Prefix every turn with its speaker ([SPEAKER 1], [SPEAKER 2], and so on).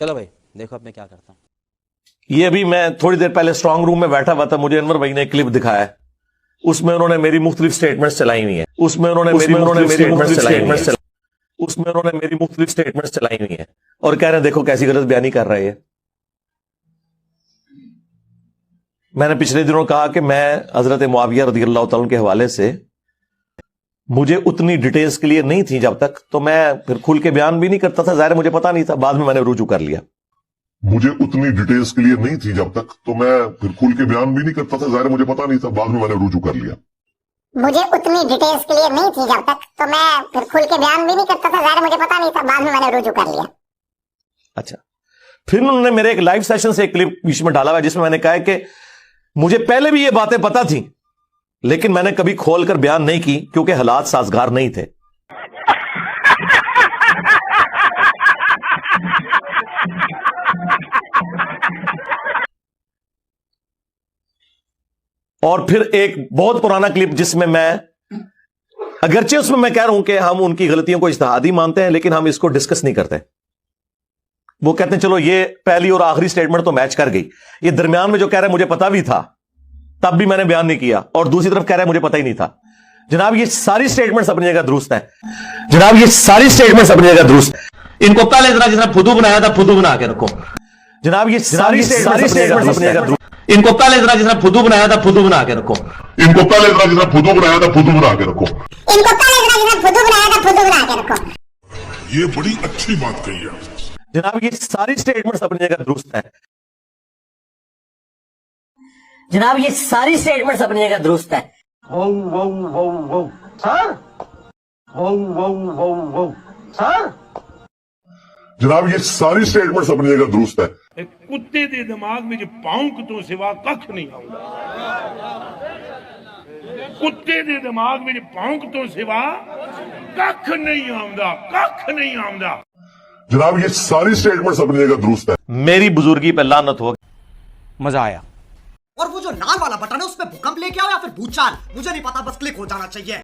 [SPEAKER 1] चलो भाई देखो अब मैं क्या करता हूँ।
[SPEAKER 2] ये अभी मैं थोड़ी देर पहले स्ट्रांग रूम में बैठा हुआ था, मुझे अनवर भाई ने एक क्लिप दिखाया है, उसमें उन्होंने मेरी मुख्तलिफ स्टेटमेंट्स चलाई हुई है, उसमें उन्होंने मेरी मुख्तलिफ स्टेटमेंट्स चलाई हुई है और कह रहे हैं देखो कैसी गलत बयानी कर रहे हैं। मैंने पिछले दिनों कहा कि मैं हजरत मुआविया रज़ी अल्लाह तआला के हवाले से मुझे उतनी डिटेल्स क्लियर नहीं थी जब तक, तो मैं फिर खुल के बयान भी नहीं करता था, जाहिर मुझे पता नहीं था, बाद में मैंने रुजू कर लिया।
[SPEAKER 3] मुझे उतनी डिटेल्स क्लियर नहीं थी जब तक, तो मैं फिर खुल के बयान भी नहीं करता था, जाहिर मुझे पता नहीं था, बाद में मैंने रुजू कर लिया।
[SPEAKER 4] मुझे उतनी डिटेल्स क्लियर नहीं थी जब तक, तो मैं फिर खुल के बयान भी नहीं करता था, जाहिर मुझे पता नहीं था, बाद में मैंने रुजू कर लिया।
[SPEAKER 2] अच्छा, फिर उन्होंने मेरे एक लाइव सेशन से एक क्लिप बीच में डाला हुआ जिसमें मैंने कहा कि मुझे पहले भी ये बातें पता थी लेकिन मैंने कभी खोलकर बयान नहीं की क्योंकि हालात साजगार नहीं थे। और फिर एक बहुत पुराना क्लिप जिसमें मैं, अगरचे उसमें मैं कह रहा हूं कि हम उनकी गलतियों को इज्तिहादी मानते हैं लेकिन हम इसको डिस्कस नहीं करते। वो कहते हैं चलो ये पहली और आखिरी स्टेटमेंट तो मैच कर गई, ये दरमियान में जो कह रहा है मुझे पता भी था तब भी मैंने बयान नहीं किया, और दूसरी तरफ कह रहा है मुझे पता ही नहीं था। जनाब ये सारी स्टेटमेंट्स अपनी जगह दुरुस्त है, जनाब ये सारी स्टेटमेंट्स अपनी जगह दुरुस्त है। इनको पहले जरा जिसने फुदू बनाया था फुदू बना के रखो। जनाब ये सारी स्टेटमेंट्स अपनी जगह दुरुस्त। इनको पहले जरा जिसने फुदू बनाया था फुदू बना के रखो।
[SPEAKER 3] इनको पहले जरा जिसने फुदू बनाया था फुदू बना के रखो।
[SPEAKER 4] इनको पहले जरा जिसने फुदू बनाया था फुदू बना के रखो।
[SPEAKER 3] ये बड़ी अच्छी बात कही है
[SPEAKER 2] जनाब, ये सारी स्टेटमेंट्स अपनी जगह दुरुस्त है।
[SPEAKER 5] जनाब ये सारी स्टेटमेंट्स अपनी जगह दुरुस्त है।
[SPEAKER 3] जनाब, ये सारी स्टेटमेंट्स अपनी जगह दुरुस्त है।
[SPEAKER 6] कुत्ते दे दिमाग में भौंक तो सिवा कख नहीं आउंदा। कुत्ते दे दिमाग में भौंक तो सिवा कख नहीं आउंदा, कख नहीं आउंदा।
[SPEAKER 3] जनाब, ये सारी स्टेटमेंट्स अपनी जगह दुरुस्त है।
[SPEAKER 2] मेरी बुजुर्गी पे लानत हो।
[SPEAKER 1] मजा आया।
[SPEAKER 7] और वो जो लाल वाला बटन है उस पे भूकंप लेके आओ या फिर भूचाल, मुझे नहीं पता, बस क्लिक हो जाना चाहिए।